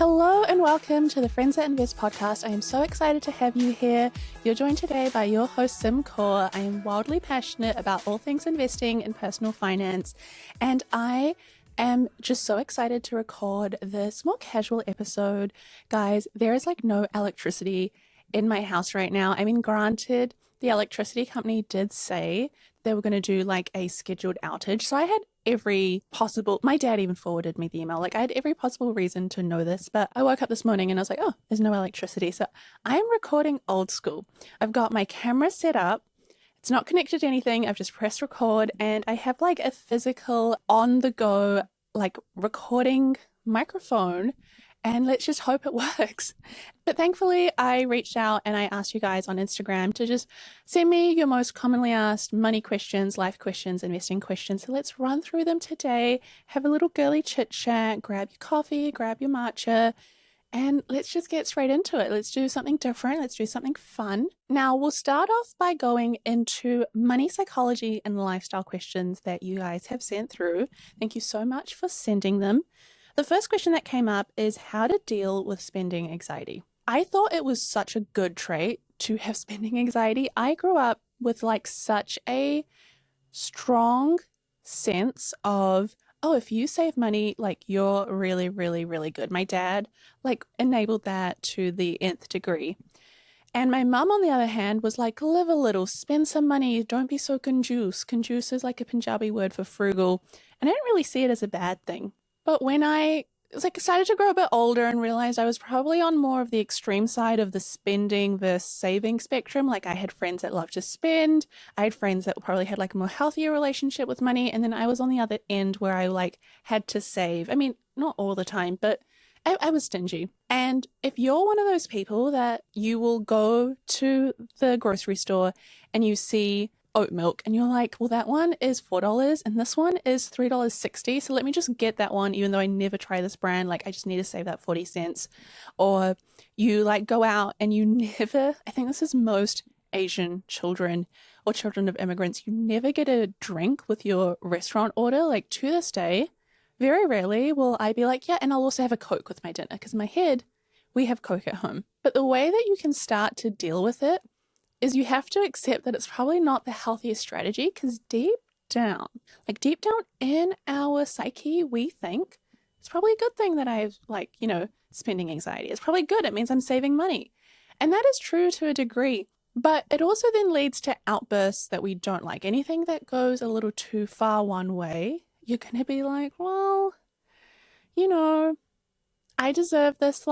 Hello and welcome to the Friends That Invest podcast. I am so excited to have you here. You're joined today by your host, Sim Kaur. I am wildly passionate about all things investing and personal finance, and I am just so excited to record this more casual episode. Guys, there is no electricity in my house right now. I mean, granted, the electricity company did say they were going to do a scheduled outage. So I had my dad even forwarded me the email. I had every possible reason to know this, but I woke up this morning and I was like, oh, there's no electricity. So I'm recording old school. I've got my camera set up. It's not connected to anything. I've just pressed record and I have a physical on the go, recording microphone, and let's just hope it works. But thankfully, I reached out and I asked you guys on Instagram to just send me your most commonly asked money questions, life questions, investing questions. So let's run through them today, have a little girly chit chat, grab your coffee, grab your matcha, and let's just get straight into it. Let's do something different. Let's do something fun. Now, we'll start off by going into money psychology and lifestyle questions that you guys have sent through. Thank you so much for sending them. The first question that came up is how to deal with spending anxiety. I thought it was such a good trait to have spending anxiety. I grew up with such a strong sense of, oh, if you save money, you're really, really, really good. My dad enabled that to the nth degree. And my mum, on the other hand, was live a little, spend some money, don't be so conjuice. Conjuice is a Punjabi word for frugal. And I didn't really see it as a bad thing. But when I started to grow a bit older and realized I was probably on more of the extreme side of the spending versus saving spectrum, I had friends that loved to spend, I had friends that probably had a more healthier relationship with money, and then I was on the other end where I had to save. I mean, not all the time, but I was stingy. And if you're one of those people that you will go to the grocery store and you see oat milk and you're like, well, that one is $4 and this one is $3.60, so let me just get that one even though I never try this brand, I just need to save that 40 cents. Or you go out and you never, I think this is most Asian children or children of immigrants, you never get a drink with your restaurant order. To this day, very rarely will I be yeah, and I'll also have a Coke with my dinner, because in my head we have Coke at home. But the way that you can start to deal with it is you have to accept that it's probably not the healthiest strategy, because deep down in our psyche, we think it's probably a good thing that I have spending anxiety. It's probably good. It means I'm saving money. And that is true to a degree. But it also then leads to outbursts that we don't like. Anything that goes a little too far one way, you're going to be well, I deserve this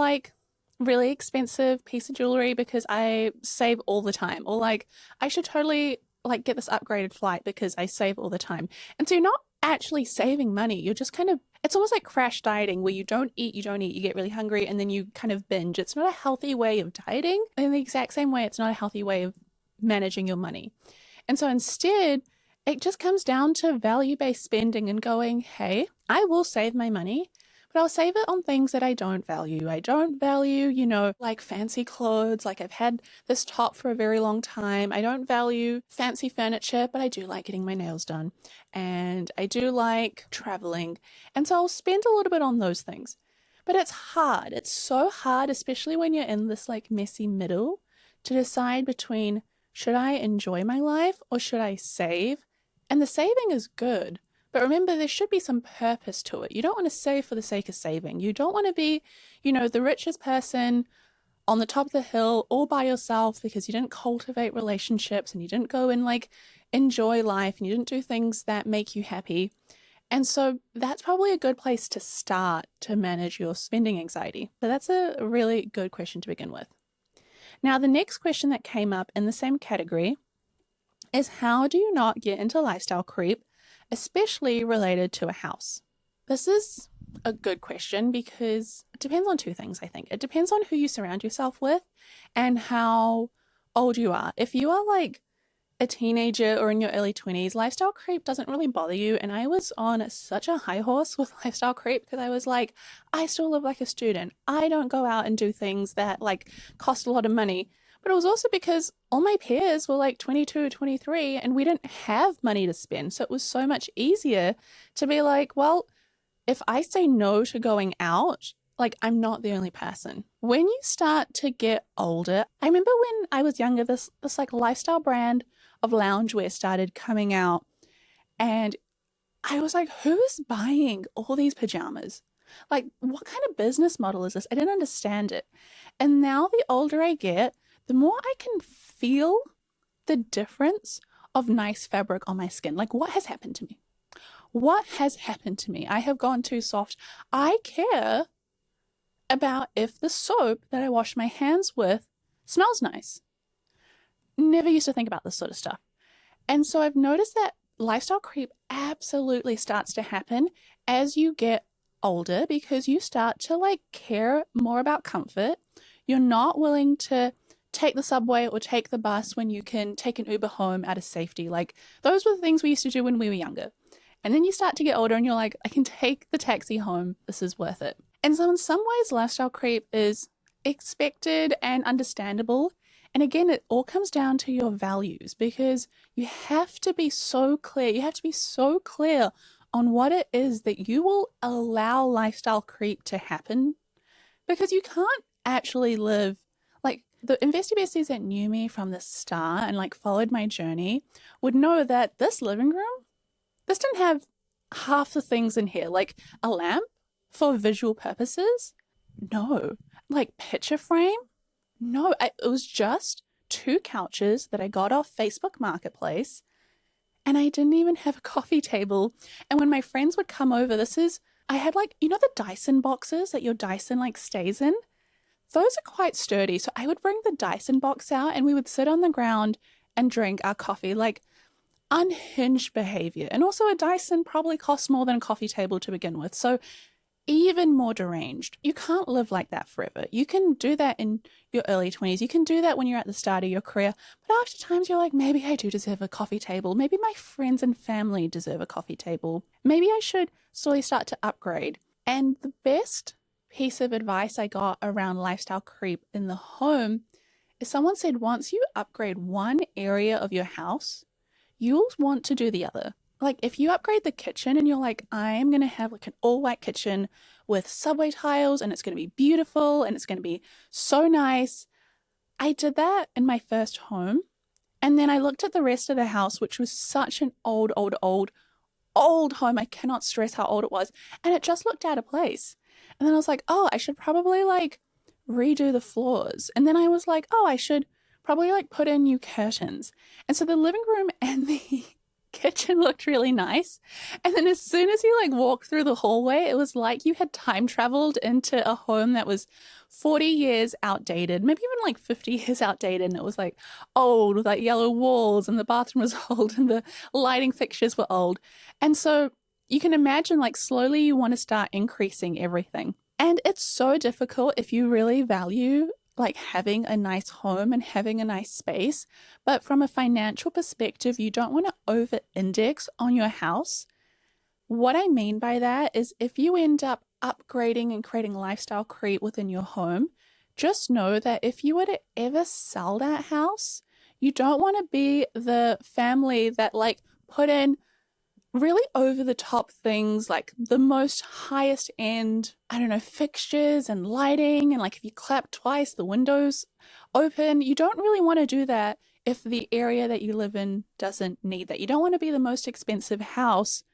really expensive piece of jewelry because I save all the time, or I should totally get this upgraded flight because I save all the time. And so you're not actually saving money. You're just it's almost like crash dieting, where you don't eat, you get really hungry, and then you binge. It's not a healthy way of dieting. In the exact same way, it's not a healthy way of managing your money. And so instead, it just comes down to value-based spending and going, hey, I will save my money, but I'll save it on things that I don't value. I don't value, fancy clothes. I've had this top for a very long time. I don't value fancy furniture, but I do like getting my nails done. And I do like traveling. And so I'll spend a little bit on those things. But it's hard. It's so hard, especially when you're in this messy middle, to decide between, should I enjoy my life or should I save? And the saving is good. But remember, there should be some purpose to it. You don't want to save for the sake of saving. You don't want to be, the richest person on the top of the hill all by yourself because you didn't cultivate relationships and you didn't go and enjoy life and you didn't do things that make you happy. And so that's probably a good place to start to manage your spending anxiety. So that's a really good question to begin with. Now, the next question that came up in the same category is, how do you not get into lifestyle creep, especially related to a house? This is a good question because it depends on two things, I think. It depends on who you surround yourself with and how old you are. If you are a teenager or in your early 20s, lifestyle creep doesn't really bother you. And I was on such a high horse with lifestyle creep because I was I still live like a student. I don't go out and do things that cost a lot of money. But it was also because all my peers were 22, 23, and we didn't have money to spend. So it was so much easier to be well, if I say no to going out, like I'm not the only person. When you start to get older, I remember when I was younger, this like lifestyle brand of loungewear started coming out, and I was like, who is buying all these pajamas? Like, what kind of business model is this? I didn't understand it. And now the older I get, the more I can feel the difference of nice fabric on my skin. Like, what has happened to me? What has happened to me? I have gone too soft. I care about if the soap that I wash my hands with smells nice. Never used to think about this sort of stuff. And so I've noticed that lifestyle creep absolutely starts to happen as you get older because you start to like care more about comfort. You're not willing to take the subway or take the bus when you can take an Uber home out of safety. Like those were the things we used to do when we were younger. And then you start to get older and you're like, I can take the taxi home. This is worth it. And so in some ways, lifestyle creep is expected and understandable. And again, it all comes down to your values because you have to be so clear. You have to be so clear on what it is that you will allow lifestyle creep to happen because you can't actually live like the Investy Besties that knew me from the start and like followed my journey would know that this living room, this didn't have half the things in here, like a lamp for visual purposes. No. Like picture frame. No, it was just 2 couches that I got off Facebook Marketplace, and I didn't even have a coffee table. And when my friends would come over, I had like, you know, the Dyson boxes that your Dyson like stays in? Those are quite sturdy. So I would bring the Dyson box out and we would sit on the ground and drink our coffee, like unhinged behavior. And also a Dyson probably costs more than a coffee table to begin with. So even more deranged. You can't live like that forever. You can do that in your early 20s. You can do that when you're at the start of your career. But after times you're like, maybe I do deserve a coffee table. Maybe my friends and family deserve a coffee table. Maybe I should slowly start to upgrade. And the best piece of advice I got around lifestyle creep in the home is someone said once you upgrade one area of your house, you'll want to do the other. Like if you upgrade the kitchen and you're like, I'm going to have like an all white kitchen with subway tiles and it's going to be beautiful and it's going to be so nice. I did that in my first home. And then I looked at the rest of the house, which was such an old home. I cannot stress how old it was. And it just looked out of place. And then I was like, oh, I should probably like redo the floors. And then I was like, oh, I should probably like put in new curtains. And so the living room and the kitchen looked really nice. And then as soon as you like walked through the hallway, it was like you had time traveled into a home that was 40 years outdated, maybe even like 50 years outdated. And it was like old with like yellow walls and the bathroom was old and the lighting fixtures were old. And so you can imagine like slowly you want to start increasing everything. And it's so difficult if you really value like having a nice home and having a nice space. But from a financial perspective, you don't want to over index on your house. What I mean by that is if you end up upgrading and creating lifestyle creep within your home, just know that if you were to ever sell that house, you don't want to be the family that like put in really over the top things like the most highest end, I don't know, fixtures and lighting. And like if you clap twice, the windows open. You don't really want to do that if the area that you live in doesn't need that. You don't want to be the most expensive house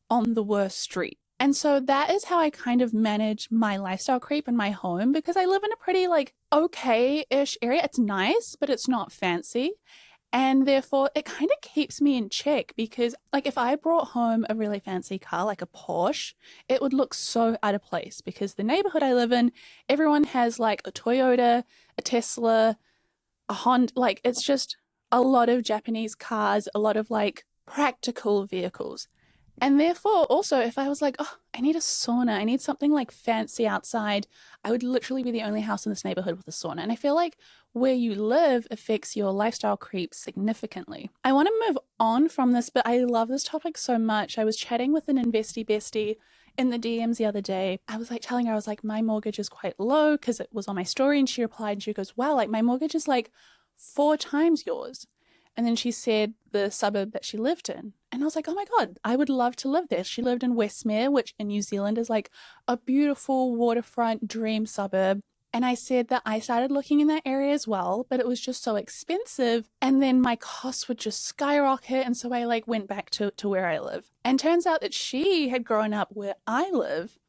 on the worst street. And so that is how I kind of manage my lifestyle creep in my home because I live in a pretty like okay-ish area. It's nice, but it's not fancy. And therefore, it kind of keeps me in check because, like, if I brought home a really fancy car, like a Porsche, it would look so out of place because the neighborhood I live in, everyone has like a Toyota, a Tesla, a Honda. Like, it's just a lot of Japanese cars, a lot of like practical vehicles. And therefore, also, if I was like, oh, I need a sauna, I need something like fancy outside, I would literally be the only house in this neighborhood with a sauna. And I feel like where you live affects your lifestyle creep significantly. I want to move on from this, but I love this topic so much. I was chatting with an Investy Bestie in the DMs the other day. I was like telling her, I was like, my mortgage is quite low because it was on my story. And she replied and she goes, wow, like my mortgage is like 4 times yours. And then she said the suburb that she lived in. And I was like, oh my God, I would love to live there. She lived in Westmere, which in New Zealand is like a beautiful waterfront dream suburb. And I said that I started looking in that area as well, but it was just so expensive. And then my costs would just skyrocket. And so I like went back to where I live. And turns out that she had grown up where I live,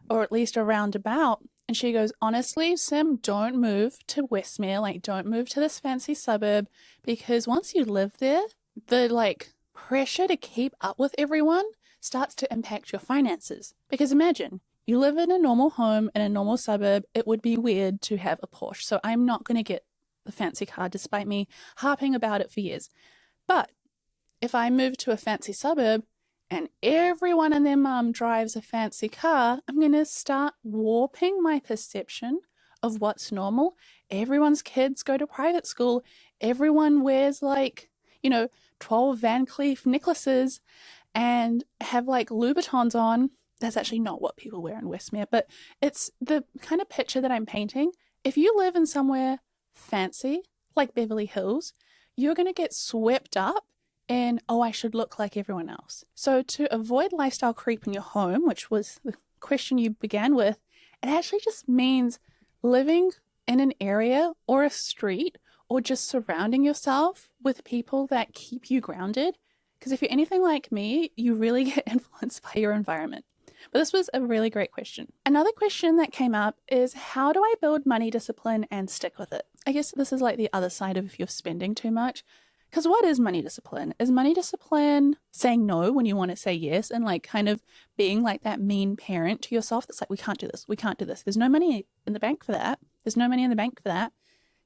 or at least around about. And she goes, honestly, Sim, don't move to Westmere. Like, don't move to this fancy suburb, because once you live there, the like pressure to keep up with everyone starts to impact your finances. Because imagine, you live in a normal home in a normal suburb, it would be weird to have a Porsche. So I'm not going to get the fancy car despite me harping about it for years. But if I move to a fancy suburb and everyone and their mum drives a fancy car, I'm going to start warping my perception of what's normal. Everyone's kids go to private school. Everyone wears 12 Van Cleef necklaces and have like Louboutins on. That's actually not what people wear in Westmere, but it's the kind of picture that I'm painting. If you live in somewhere fancy, like Beverly Hills, you're going to get swept up in, oh, I should look like everyone else. So to avoid lifestyle creep in your home, which was the question you began with, it actually just means living in an area or a street or just surrounding yourself with people that keep you grounded. Because if you're anything like me, you really get influenced by your environment. But this was a really great question. Another question that came up is, how do I build money discipline and stick with it? I guess this is like the other side of if you're spending too much. Because what is money discipline? Is money discipline saying no when you want to say yes, and like kind of being like that mean parent to yourself that's like, we can't do this, we can't do this. There's no money in the bank for that. There's no money in the bank for that.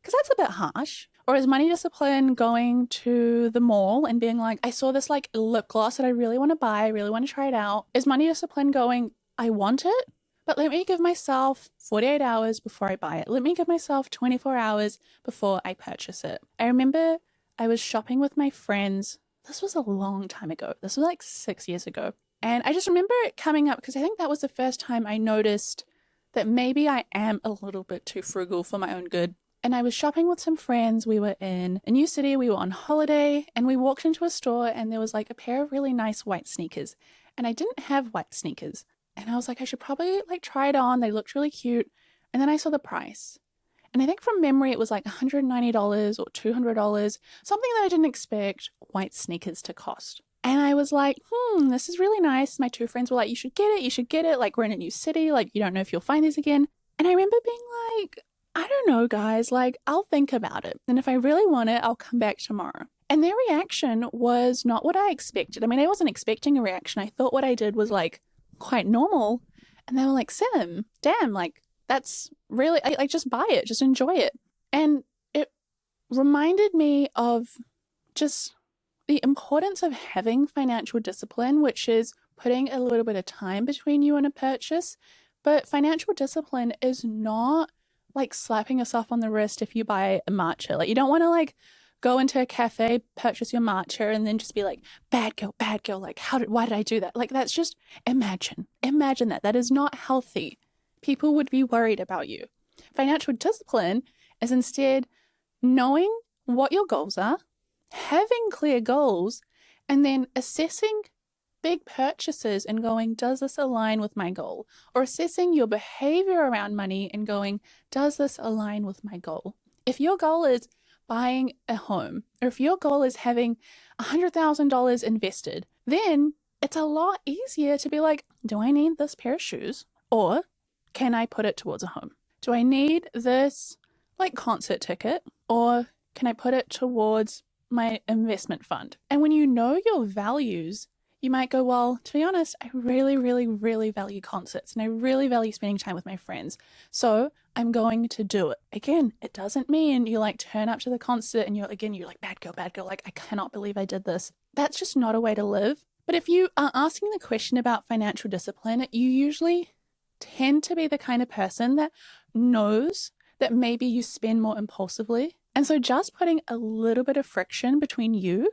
Because that's a bit harsh. Or is money discipline going to the mall and being like, I saw this like lip gloss that I really want to buy, I really want to try it out? Is money discipline going, I want it, but let me give myself 48 hours before I buy it. Let me give myself 24 hours before I purchase it. I remember I was shopping with my friends. This was a long time ago. This was like 6 years ago. And I just remember it coming up because I think that was the first time I noticed that maybe I am a little bit too frugal for my own good. And I was shopping with some friends. We were in a new city. We were on holiday and we walked into a store and there was like a pair of really nice white sneakers. And I didn't have white sneakers. And I was like, I should probably like try it on. They looked really cute. And then I saw the price. And I think from memory, it was like $190 or $200, something that I didn't expect white sneakers to cost. And I was like, this is really nice. My two friends were like, you should get it. You should get it. Like, we're in a new city. Like, you don't know if you'll find these again. And I remember being like, I don't know, guys, like, I'll think about it. And if I really want it, I'll come back tomorrow. And their reaction was not what I expected. I mean, I wasn't expecting a reaction. I thought what I did was like quite normal. And they were like, Sim, damn, like, that's really, like, just buy it, just enjoy it. And it reminded me of just the importance of having financial discipline, which is putting a little bit of time between you and a purchase. But financial discipline is not like slapping yourself on the wrist if you buy a matcha. Like, you don't want to like go into a cafe, purchase your matcha, and then just be like, bad girl, like, why did I do that? Like, that's just, imagine that. That is not healthy. People would be worried about you. Financial discipline is instead knowing what your goals are, having clear goals, and then assessing big purchases and going, does this align with my goal? Or assessing your behavior around money and going, does this align with my goal? If your goal is buying a home, or if your goal is having $100,000 invested, then it's a lot easier to be like, do I need this pair of shoes? Or can I put it towards a home? Do I need this like concert ticket? Or can I put it towards my investment fund? And when you know your values, you might go, well, to be honest, I really, really, really value concerts and I really value spending time with my friends. So I'm going to do it. Again, it doesn't mean you like turn up to the concert and you're like, bad girl, like, I cannot believe I did this. That's just not a way to live. But if you are asking the question about financial discipline, you usually tend to be the kind of person that knows that maybe you spend more impulsively. And so just putting a little bit of friction between you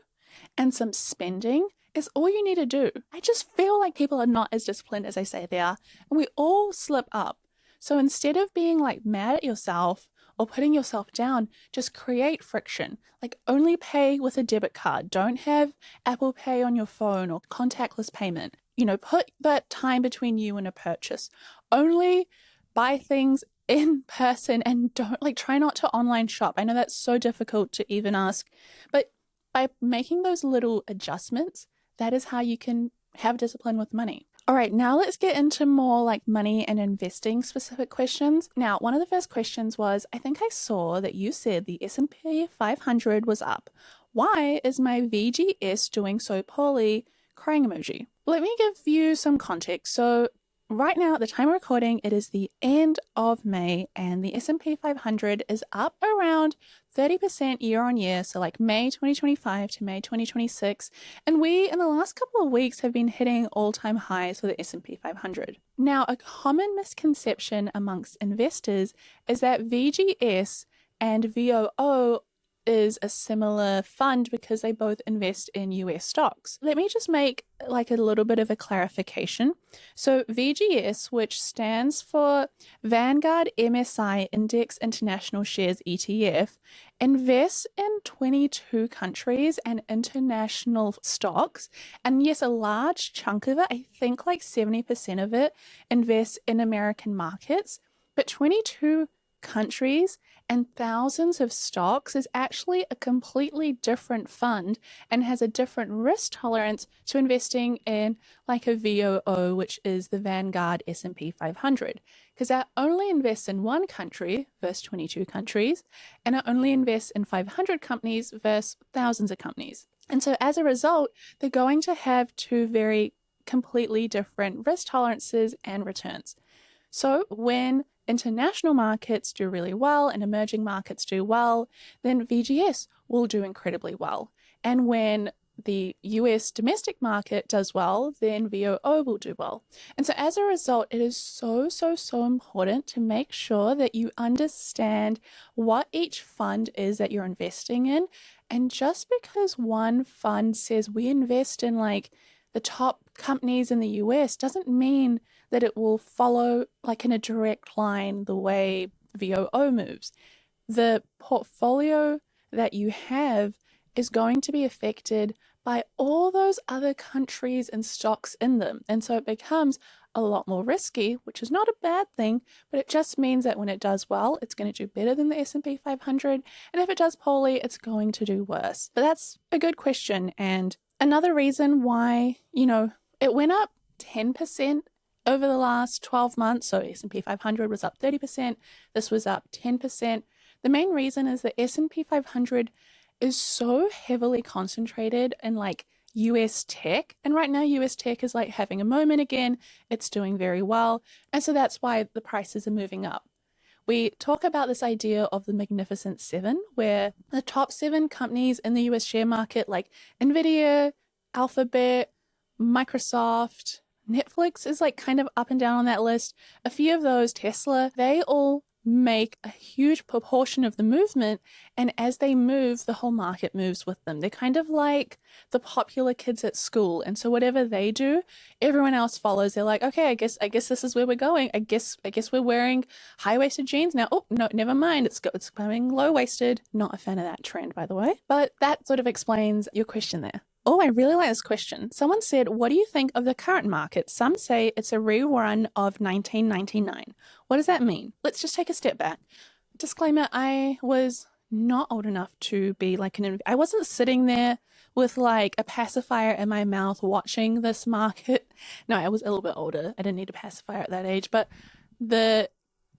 and some spending is all you need to do. I just feel like people are not as disciplined as they say they are, and we all slip up. So instead of being like mad at yourself or putting yourself down just create friction. Like only pay with a debit card. Don't have Apple Pay on your phone or contactless payment. Put that time between you and a purchase. Only buy things in person and don't try not to online shop. I know that's so difficult to even ask, but by making those little adjustments, that is how you can have discipline with money. All right, now let's get into more money and investing specific questions. Now, one of the first questions was, I think I saw that you said the S&P 500 was up. Why is my VGS doing so poorly? Crying emoji. Let me give you some context. So right now, at the time of recording, it is the end of May, and the S&P 500 is up around 30% year on year, so May 2025 to May 2026, and we, in the last couple of weeks, have been hitting all-time highs for the S&P 500. Now, a common misconception amongst investors is that VGS and VOO is a similar fund because they both invest in US stocks. Let me just make a little bit of a clarification. So VGS, which stands for Vanguard MSCI Index International Shares ETF, invests in 22 countries and international stocks. And yes, a large chunk of it, I think 70% of it, invests in American markets, but 22 countries and thousands of stocks is actually a completely different fund and has a different risk tolerance to investing in a VOO, which is the Vanguard S&P 500, because that only invests in one country versus 22 countries, and it only invests in 500 companies versus thousands of companies. And so as a result, they're going to have two very completely different risk tolerances and returns. So when international markets do really well and emerging markets do well, then VGS will do incredibly well. And when the US domestic market does well, then VOO will do well. And so as a result, it is so important to make sure that you understand what each fund is that you're investing in. And just because one fund says we invest in the top companies in the US doesn't mean that it will follow in a direct line the way VOO moves. The portfolio that you have is going to be affected by all those other countries and stocks in them. And so it becomes a lot more risky, which is not a bad thing, but it just means that when it does well, it's going to do better than the S&P 500. And if it does poorly, it's going to do worse. But that's a good question. And another reason why, it went up 10% over the last 12 months. So S&P 500 was up 30%. This was up 10%. The main reason is that S&P 500 is so heavily concentrated in US tech. And right now US tech is having a moment again. It's doing very well. And so that's why the prices are moving up. We talk about this idea of the Magnificent Seven, where the top 7 companies in the US share market, like Nvidia, Alphabet, Microsoft, Netflix is kind of up and down on that list. A few of those, Tesla, they all make a huge proportion of the movement, and as they move, the whole market moves with them. They're kind of like the popular kids at school, and so whatever they do, everyone else follows. They're like, okay, I guess this is where we're going. I guess we're wearing high-waisted jeans now. Oh no, never mind. It's becoming low-waisted. Not a fan of that trend, by the way. But that sort of explains your question there. Oh, I really like this question. Someone said, what do you think of the current market? Some say it's a rerun of 1999. What does that mean? Let's just take a step back. Disclaimer, I was not old enough to be I wasn't sitting there with a pacifier in my mouth watching this market. No, I was a little bit older. I didn't need a pacifier at that age. But the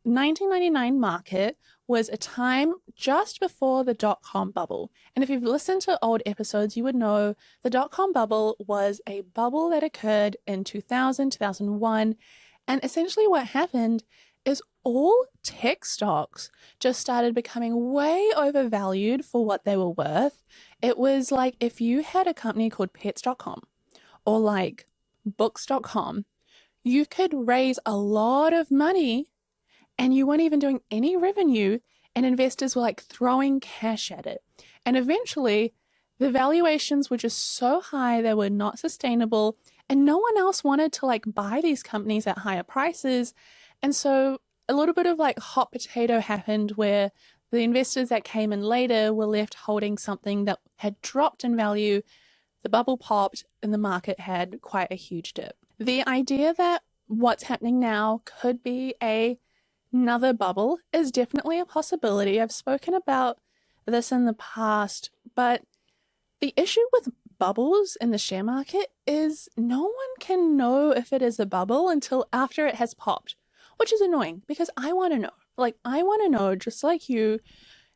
1999 market was a time just before the dot-com bubble. And if you've listened to old episodes, you would know the dot-com bubble was a bubble that occurred in 2000, 2001. And essentially what happened is all tech stocks just started becoming way overvalued for what they were worth. It was like if you had a company called pets.com or books.com, you could raise a lot of money and you weren't even doing any revenue, and investors were throwing cash at it. And eventually, the valuations were just so high they were not sustainable, and no one else wanted to buy these companies at higher prices. And so a little bit of like hot potato happened where the investors that came in later were left holding something that had dropped in value. The bubble popped and the market had quite a huge dip. The idea that what's happening now could be another bubble is definitely a possibility. I've spoken about this in the past, but the issue with bubbles in the share market is no one can know if it is a bubble until after it has popped, which is annoying because I want to know. Like, I want to know, just like you,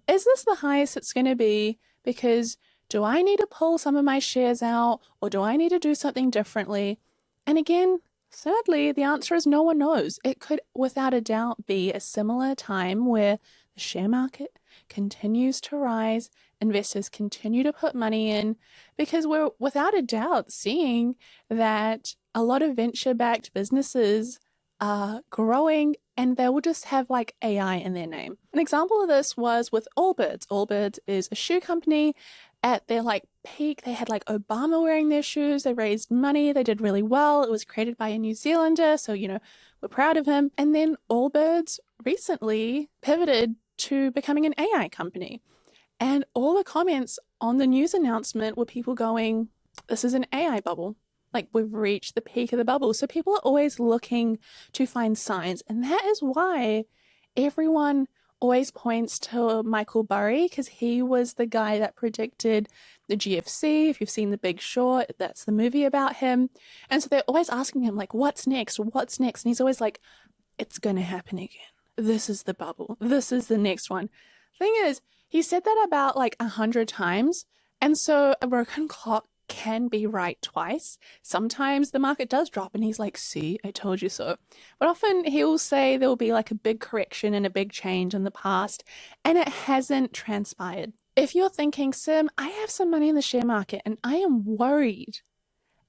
is this the highest it's going to be? Because do I need to pull some of my shares out, or do I need to do something differently? And again, sadly, the answer is no one knows. It could, without a doubt, be a similar time where the share market continues to rise, investors continue to put money in, because we're without a doubt seeing that a lot of venture-backed businesses are growing and they will just have like AI in their name. An example of this was with Allbirds. Allbirds is a shoe company. At their like peak, they had like Obama wearing their shoes. They raised money. They did really well. It was created by a New Zealander, so we're proud of him. And then Allbirds recently pivoted to becoming an AI company. And all the comments on the news announcement were people going, "This is an AI bubble. Like, we've reached the peak of the bubble." So people are always looking to find signs. And that is why everyone always points to Michael Burry, because he was the guy that predicted the GFC. If you've seen The Big Short, that's the movie about him. And so they're always asking him, like, what's next? What's next? And he's always like, it's going to happen again. This is the bubble. This is the next one. Thing is, he said that about like 100 times. And so a broken clock can be right twice. Sometimes the market does drop and he's like, "See, I told you so." But often he'll say there will be like a big correction and a big change in the past, and it hasn't transpired. If you're thinking, "Sim, I have some money in the share market and I am worried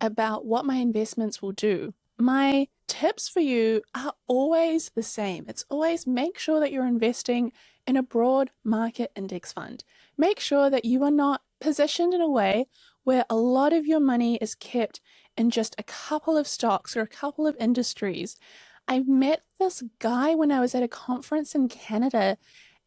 about what my investments will do," my tips for you are always the same. It's always make sure that you're investing in a broad market index fund. Make sure that you are not positioned in a way where a lot of your money is kept in just a couple of stocks or a couple of industries. I met this guy when I was at a conference in Canada,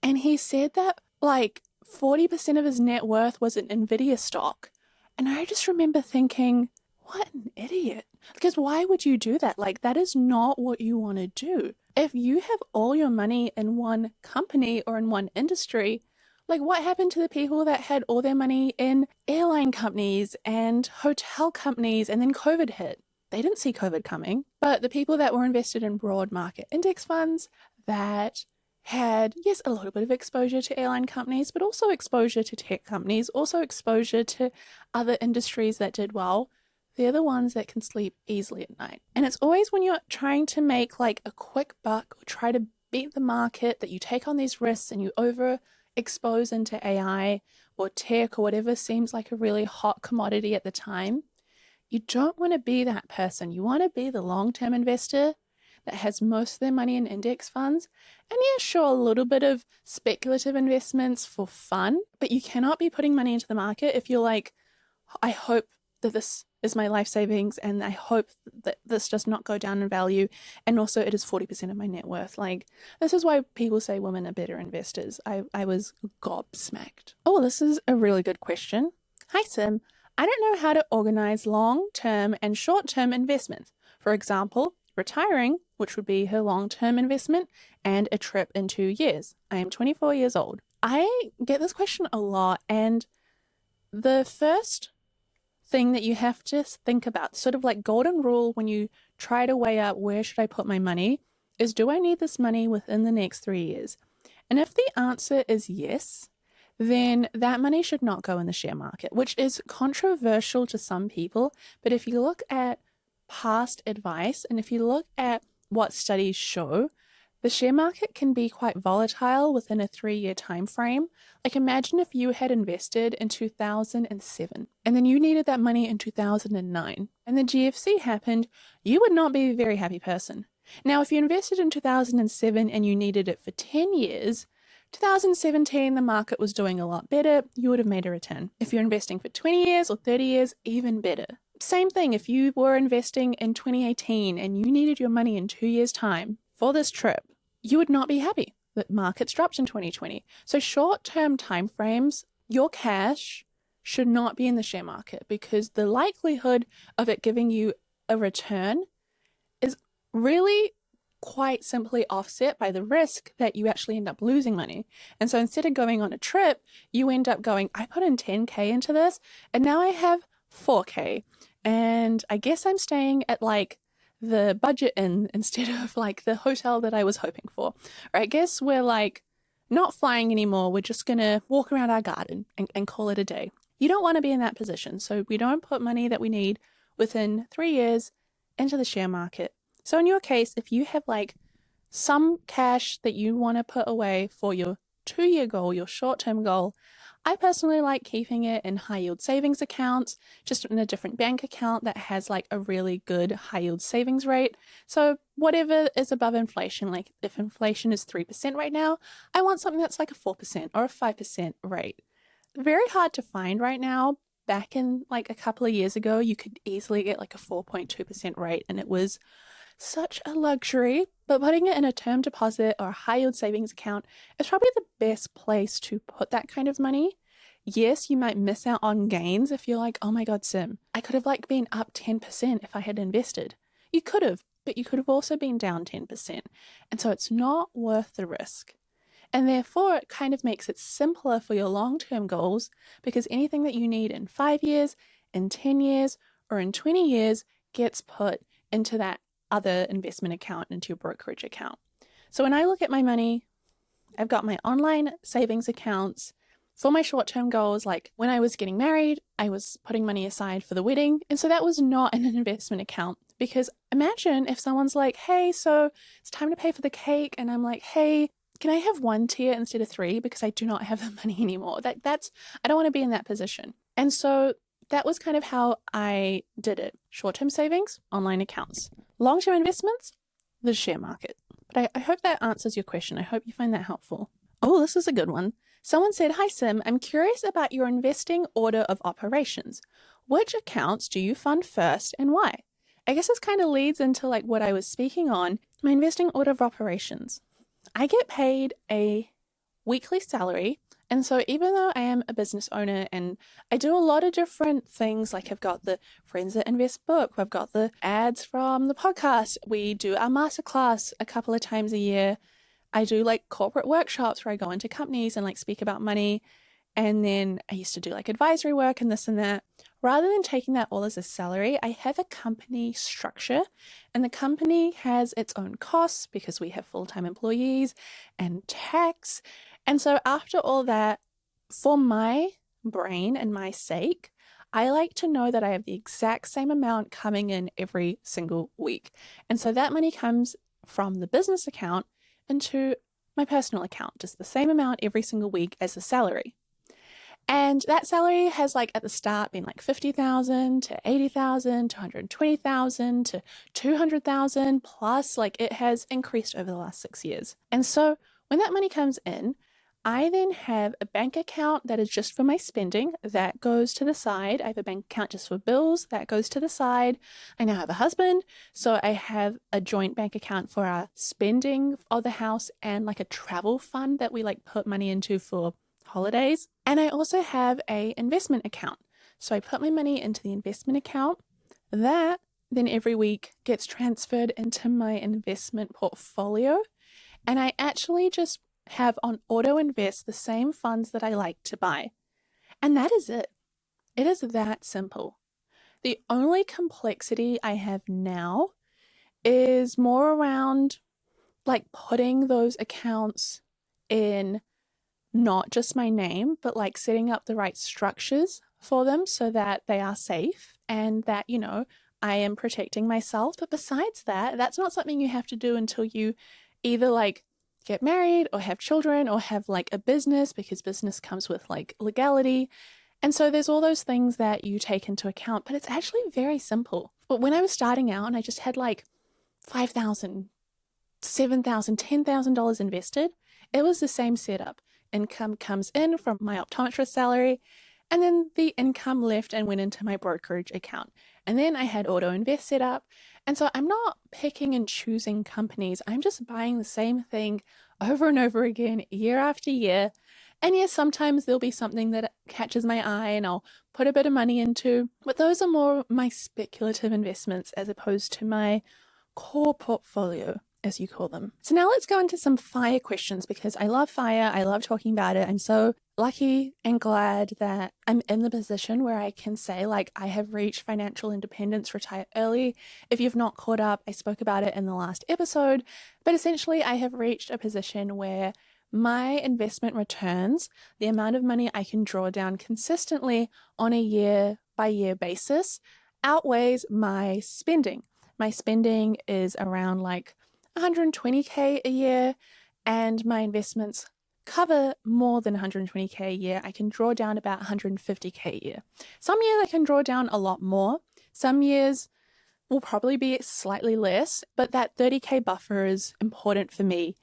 and he said that like 40% of his net worth was an Nvidia stock. And I just remember thinking, what an idiot. Because why would you do that? Like, that is not what you want to do. If you have all your money in one company or in one industry, like, what happened to the people that had all their money in airline companies and hotel companies and then COVID hit? They didn't see COVID coming. But the people that were invested in broad market index funds that had, yes, a little bit of exposure to airline companies, but also exposure to tech companies, also exposure to other industries that did well, they're the ones that can sleep easily at night. And it's always when you're trying to make like a quick buck or try to beat the market that you take on these risks and you overexpose into AI or tech or whatever seems like a really hot commodity at the time. You don't want to be that person. You want to be the long-term investor that has most of their money in index funds. And yeah, sure, a little bit of speculative investments for fun, but you cannot be putting money into the market if you're like, "I hope that this is my life savings and I hope that this does not go down in value, and also it is 40% of my net worth." Like, this is why people say women are better investors. I was gobsmacked. Oh, this is a really good question. "Hi Sim, I don't know how to organize long-term and short-term investments. For example, retiring, which would be her long-term investment, and a trip in 2 years. I am 24 years old." I get this question a lot, and the first thing that you have to think about, sort of like golden rule when you try to weigh up where should I put my money, is do I need this money within the next 3 years? And if the answer is yes, then that money should not go in the share market, which is controversial to some people. But if you look at past advice and if you look at what studies show, the share market can be quite volatile within a 3-year time frame. Like, imagine if you had invested in 2007 and then you needed that money in 2009 and the GFC happened, you would not be a very happy person. Now, if you invested in 2007 and you needed it for 10 years, 2017, the market was doing a lot better, you would have made a return. If you're investing for 20 years or 30 years, even better. Same thing, if you were investing in 2018 and you needed your money in 2 years' time for this trip, you would not be happy that markets dropped in 2020. So short-term timeframes, your cash should not be in the share market because the likelihood of it giving you a return is really quite simply offset by the risk that you actually end up losing money. And so instead of going on a trip, you end up going, I put in 10K into this and now I have 4K. And I guess I'm staying at like the budget inn instead of like the hotel that I was hoping for. Or I guess we're like not flying anymore. We're just going to walk around our garden and call it a day. You don't want to be in that position. So we don't put money that we need within 3 years into the share market. So in your case, if you have like some cash that you want to put away for your 2-year goal, your short-term goal, I personally like keeping it in high yield savings accounts, just in a different bank account that has like a really good high yield savings rate. So whatever is above inflation, like if inflation is 3% right now, I want something that's like a 4% or a 5% rate. Very hard to find right now. Back in like a couple of years ago, you could easily get like a 4.2% rate and it was such a luxury, but putting it in a term deposit or a high yield savings account is probably the best place to put that kind of money. Yes, you might miss out on gains if you're like, oh my God, Sim, I could have like been up 10% if I had invested. You could have, but you could have also been down 10%. And so it's not worth the risk. And therefore, it kind of makes it simpler for your long-term goals because anything that you need in 5 years, in 10 years, or in 20 years gets put into that other investment account, into your brokerage account. So when I look at my money, I've got my online savings accounts for my short-term goals. Like when I was getting married, I was putting money aside for the wedding. And so that was not an investment account because imagine if someone's like, hey, so it's time to pay for the cake. And I'm like, hey, can I have 1 tier instead of 3 because I do not have the money anymore? I don't want to be in that position. And so that was kind of how I did it. Short-term savings, online accounts. Long-term investments, the share market. But I hope that answers your question. I hope you find that helpful. Oh, this is a good one. Someone said, hi, Sim, I'm curious about your investing order of operations. Which accounts do you fund first and why? I guess this kind of leads into like what I was speaking on, my investing order of operations. I get paid a weekly salary. And so even though I am a business owner and I do a lot of different things, like I've got the Friends That Invest book, I've got the ads from the podcast, we do our masterclass a couple of times a year. I do like corporate workshops where I go into companies and like speak about money. And then I used to do like advisory work and this and that. Rather than taking that all as a salary, I have a company structure and the company has its own costs because we have full-time employees and tax. And so after all that, for my brain and my sake, I like to know that I have the exact same amount coming in every single week. And so that money comes from the business account into my personal account, just the same amount every single week as the salary. And that salary has like at the start been like 50,000 to 80,000 to 120,000 to 200,000 plus, like it has increased over the last 6 years. And so when that money comes in, I then have a bank account that is just for my spending that goes to the side. I have a bank account just for bills that goes to the side. I now have a husband, so I have a joint bank account for our spending of the house and like a travel fund that we like put money into for holidays. And I also have a investment account. So I put my money into the investment account. That then every week gets transferred into my investment portfolio. And I actually just have on auto invest the same funds that I like to buy. And that is it. It is that simple. The only complexity I have now is more around like putting those accounts in not just my name, but like setting up the right structures for them so that they are safe and that, you know, I am protecting myself. But besides that, that's not something you have to do until you either like get married or have children or have like a business, because business comes with like legality. And so there's all those things that you take into account, but it's actually very simple. But when I was starting out and I just had like $5,000, $7,000, $10,000 invested, it was the same setup. Income comes in from my optometrist salary, And then the income left and went into my brokerage account. And then I had auto invest set up. And so I'm not picking and choosing companies. I'm just buying the same thing over and over again, year after year. And yes, sometimes there'll be something that catches my eye and I'll put a bit of money into, but those are more my speculative investments as opposed to my core portfolio, as you call them. So now let's go into some fire questions because I love fire. I love talking about it. I'm so lucky and glad that I'm in the position where I can say, like, I have reached financial independence, retire early. If you've not caught up, I spoke about it in the last episode, but essentially I have reached a position where my investment returns, the amount of money I can draw down consistently on a year by year basis, outweighs my spending. My spending is around like 120K a year, and my investments cover more than 120K a year. I can draw down about 150K a year. Some years I can draw down a lot more. Some years will probably be slightly less, but that 30K buffer is important for me.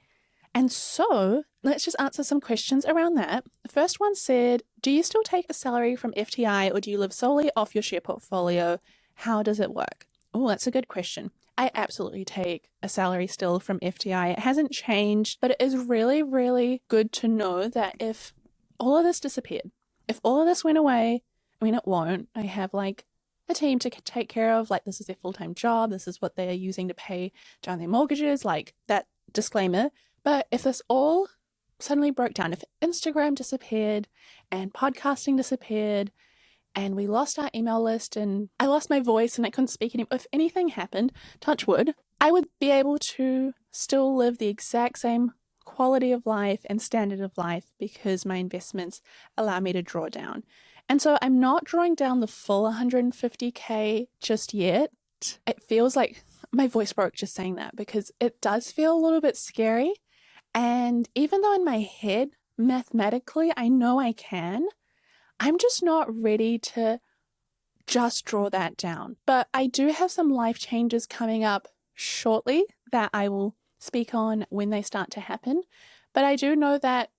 And so let's just answer some questions around that. The first one said, do you still take a salary from FTI or do you live solely off your share portfolio? How does it work? Oh, that's a good question. I absolutely take a salary still from FTI. It hasn't changed, but it is really, really good to know that if all of this disappeared, if all of this went away, I mean, it won't. I have like a team to take care of, like this is their full-time job. This is what they are using to pay down their mortgages, like that disclaimer. But if this all suddenly broke down, if Instagram disappeared and podcasting disappeared and we lost our email list and I lost my voice and I couldn't speak anymore, if anything happened, touch wood, I would be able to still live the exact same quality of life and standard of life because my investments allow me to draw down. And so I'm not drawing down the full 150K just yet. It feels like my voice broke just saying that because it does feel a little bit scary. And even though in my head, mathematically, I know I can, I'm just not ready to just draw that down. But I do have some life changes coming up shortly that I will speak on when they start to happen. But I do know that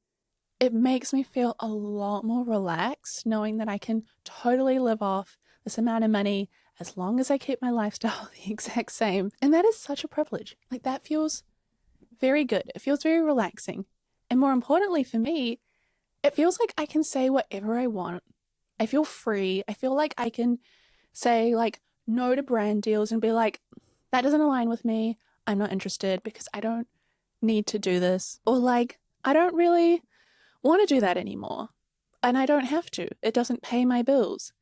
it makes me feel a lot more relaxed knowing that I can totally live off this amount of money as long as I keep my lifestyle the exact same. And that is such a privilege. Like that feels very good. It feels very relaxing. And more importantly for me, it feels like I can say whatever I want. I feel free. I feel like I can say like no to brand deals and be like, that doesn't align with me. I'm not interested because I don't need to do this. Or like, I don't really want to do that anymore. And I don't have to. It doesn't pay my bills.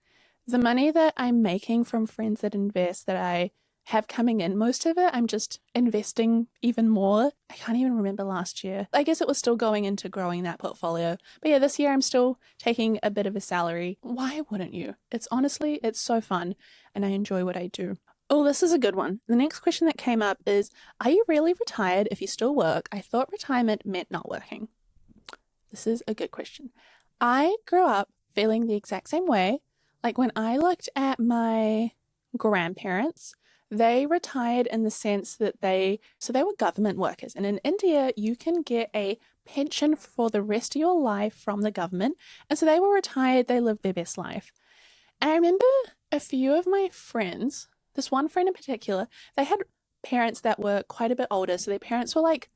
The money that I'm making from friends that invest that I have coming in, most of it I'm just investing even more. I can't even remember last year. I guess it was still going into growing that portfolio. But yeah, this year I'm still taking a bit of a salary. Why wouldn't you? It's honestly, it's so fun and I enjoy what I do. Oh, this is a good one. The next question that came up is, are you really retired if you still work? I thought retirement meant not working. This is a good question. I grew up feeling the exact same way. Like when I looked at my grandparents, they retired in the sense that they were government workers. And in India, you can get a pension for the rest of your life from the government. And so they were retired, they lived their best life. And I remember a few of my friends, this one friend in particular, they had parents that were quite a bit older. So their parents were like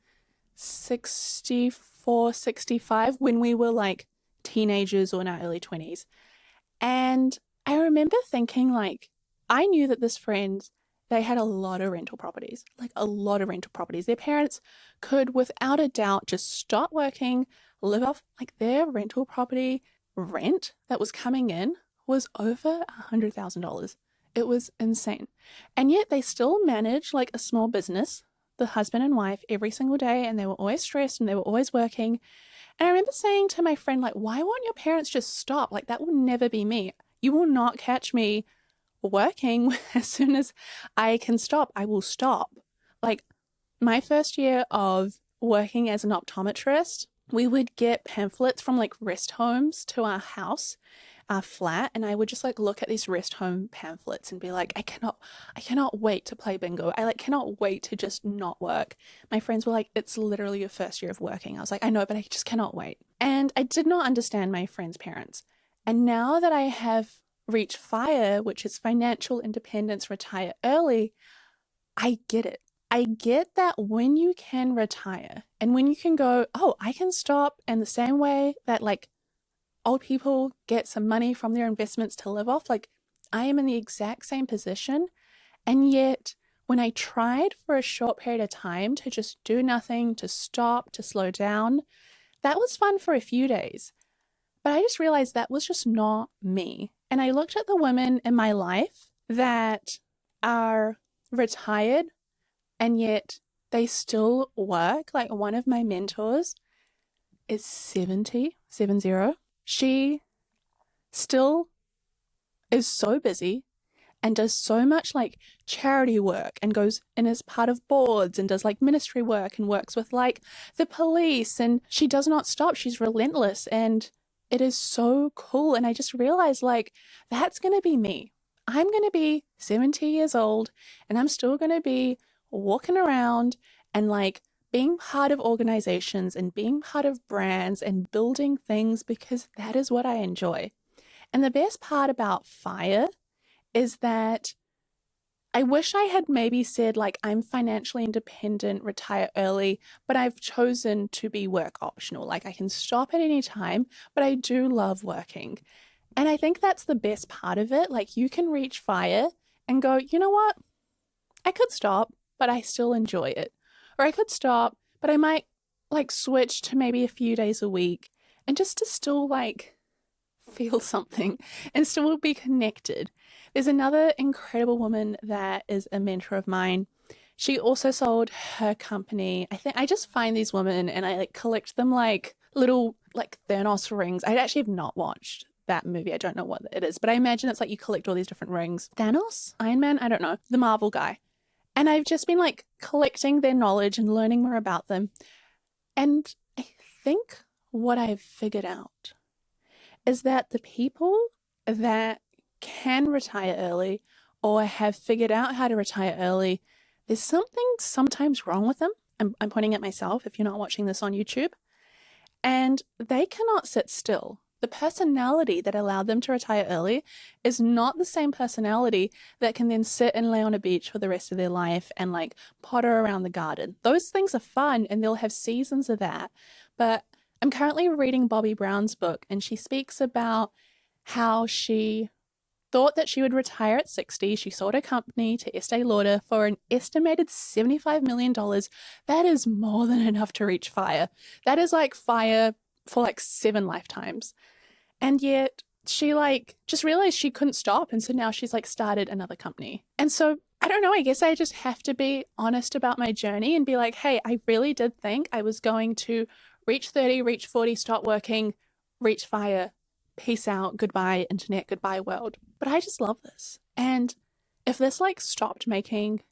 64, 65 when we were like teenagers or in our early 20s. And I remember thinking like, I knew that this friend, they had a lot of rental properties, like a lot of rental properties. Their parents could without a doubt just stop working, live off like their rental property rent that was coming in was over $100,000. It was insane. And yet they still managed like a small business, the husband and wife, every single day. And they were always stressed and they were always working. And I remember saying to my friend, like, why won't your parents just stop? Like, that will never be me. You will not catch me working. As soon as I can stop, I will stop. Like, my first year of working as an optometrist, we would get pamphlets from like rest homes to our house, our flat, and I would just like look at these rest home pamphlets and be like, I cannot wait to play bingo. I like cannot wait to just not work. My friends were like, it's literally your first year of working. I was like, I know, but I just cannot wait. And I did not understand my friends' parents. And now that I have reached FIRE, which is financial independence, retire early, I get it. I get that when you can retire and when you can go, oh, I can stop, and the same way that like old people get some money from their investments to live off, like I am in the exact same position. And yet, when I tried for a short period of time to just do nothing, to stop, to slow down, that was fun for a few days. But I just realized that was just not me. And I looked at the women in my life that are retired and yet they still work. Like one of my mentors is 70. She still is so busy and does so much like charity work and goes and is part of boards and does like ministry work and works with like the police, and she does not stop. She's relentless and it is so cool. And I just realized like that's going to be me. I'm going to be 70 years old and I'm still going to be walking around and like being part of organizations and being part of brands and building things because that is what I enjoy. And the best part about FIRE is that I wish I had maybe said like I'm financially independent, retire early, but I've chosen to be work optional. Like I can stop at any time, but I do love working. And I think that's the best part of it. Like you can reach FIRE and go, you know what? I could stop, but I still enjoy it. Or I could stop, but I might like switch to maybe a few days a week and just to still like feel something and still be connected. There's another incredible woman that is a mentor of mine. She also sold her company. I just find these women and I like collect them like little like Thanos rings. I actually have not watched that movie. I don't know what it is, but I imagine it's like you collect all these different rings. Thanos? Iron Man? I don't know. The Marvel guy. And I've just been like collecting their knowledge and learning more about them. And I think what I've figured out is that the people that can retire early or have figured out how to retire early, there's something sometimes wrong with them. I'm pointing at myself if you're not watching this on YouTube. And they cannot sit still. The personality that allowed them to retire early is not the same personality that can then sit and lay on a beach for the rest of their life and like potter around the garden. Those things are fun and they'll have seasons of that. But I'm currently reading Bobbi Brown's book, and she speaks about how she thought that she would retire at 60. She sold her company to Estee Lauder for an estimated $75 million. That is more than enough to reach FIRE. That is like FIRE for like 7 lifetimes. And yet she like just realized she couldn't stop. And so now she's like started another company. And so I don't know, I guess I just have to be honest about my journey and be like, hey, I really did think I was going to reach 30, reach 40, stop working, reach FIRE, peace out, goodbye internet, goodbye world. But I just love this. And if this like stopped making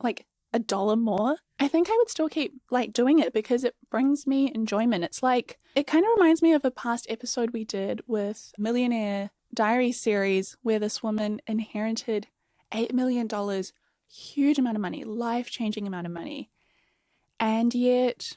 like $1 more, I think I would still keep like doing it because it brings me enjoyment. It's like, it kind of reminds me of a past episode we did with Millionaire Diary series where this woman inherited $8 million, huge amount of money, life-changing amount of money. And yet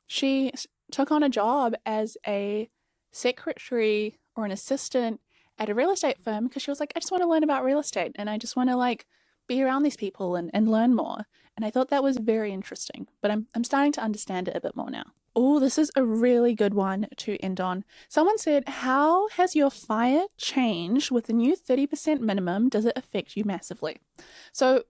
she took on a job as a secretary or an assistant at a real estate firm because she was like, I just want to learn about real estate and I just want to like be around these people and learn more. And I thought that was very interesting, but I'm starting to understand it a bit more now. Oh, this is a really good one to end on. Someone said, how has your FIRE changed with the new 30% minimum? Does it affect you massively? So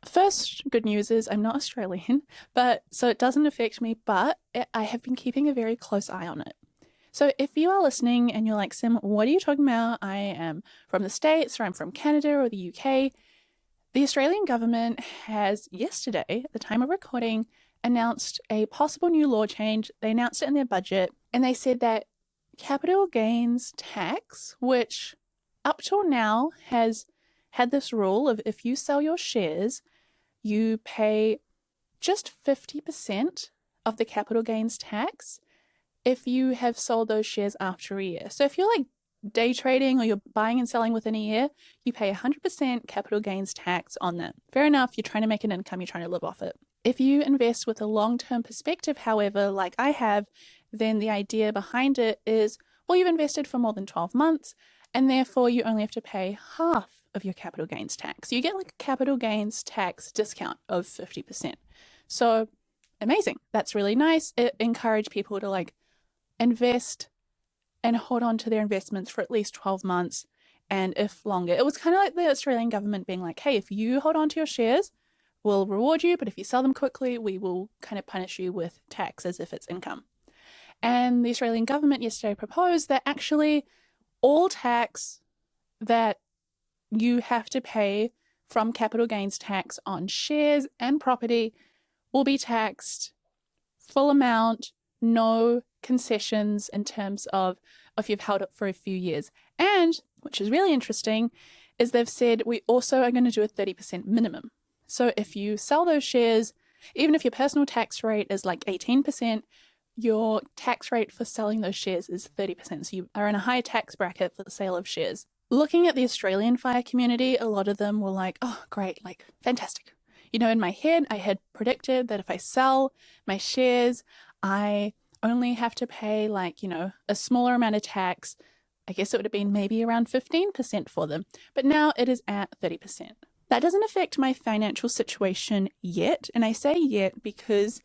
first good news is I'm not Australian, but so it doesn't affect me, but I have been keeping a very close eye on it. So if you are listening and you're like, Sim, what are you talking about? I am from the States or I'm from Canada or the UK. The Australian government has yesterday, at the time of recording, announced a possible new law change. They announced it in their budget and they said that capital gains tax, which up till now has had this rule of if you sell your shares, you pay just 50% of the capital gains tax if you have sold those shares after a year. So if you're like day trading or you're buying and selling within a year, you pay 100% capital gains tax on that. Fair enough, you're trying to make an income, you're trying to live off it. If you invest with a long-term perspective, however, like I have, then the idea behind it is or you've invested for more than 12 months, and therefore you only have to pay half of your capital gains tax. So you get like a capital gains tax discount of 50%. So amazing. That's really nice. It encouraged people to like invest and hold on to their investments for at least 12 months, and if longer. It was kind of like the Australian government being like, hey, if you hold on to your shares, we'll reward you, but if you sell them quickly, we will kind of punish you with tax as if it's income. And the Australian government yesterday proposed that actually all tax that you have to pay from capital gains tax on shares and property will be taxed full amount, no concessions in terms of if you've held it for a few years. And, which is really interesting, is they've said we also are going to do a 30% minimum. So if you sell those shares, even if your personal tax rate is like 18%, your tax rate for selling those shares is 30%. So you are in a higher tax bracket for the sale of shares. Looking at the Australian fire community, a lot of them were like, oh, great, like fantastic. You know, in my head, I had predicted that if I sell my shares, I only have to pay like, you know, a smaller amount of tax. I guess it would have been maybe around 15% for them, but now it is at 30%. That doesn't affect my financial situation yet. And I say yet because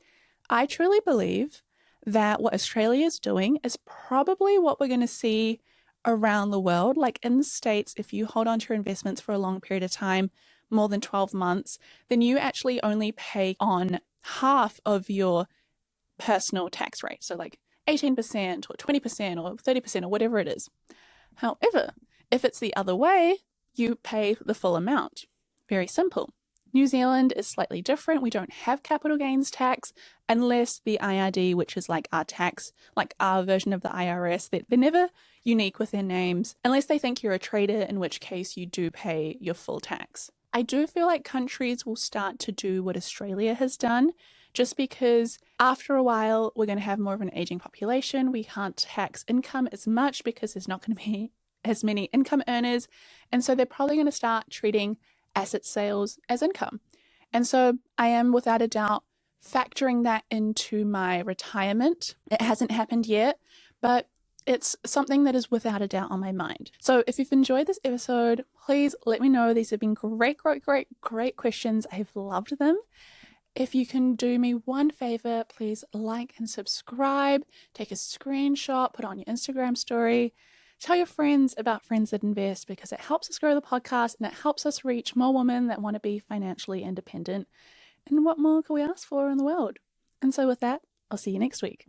I truly believe that what Australia is doing is probably what we're going to see around the world. Like in the States, if you hold on to your investments for a long period of time, more than 12 months, then you actually only pay on half of your personal tax rate. So like 18% or 20% or 30% or whatever it is. However, if it's the other way, you pay the full amount. Very simple. New Zealand is slightly different. We don't have capital gains tax unless the IRD, which is like our tax, like our version of the IRS, they're never unique with their names unless they think you're a trader, in which case you do pay your full tax. I do feel like countries will start to do what Australia has done, just because after a while we're going to have more of an aging population. We can't tax income as much because there's not going to be as many income earners. And so they're probably going to start treating asset sales as income. And so I am without a doubt factoring that into my retirement. It hasn't happened yet, but it's something that is without a doubt on my mind. So if you've enjoyed this episode, please let me know. These have been great questions. I've loved them. If you can do me one favor, please like and subscribe, take a screenshot, put it on your Instagram story. Tell your friends about Friends That Invest because it helps us grow the podcast and it helps us reach more women that want to be financially independent. And what more can we ask for in the world? And so with that, I'll see you next week.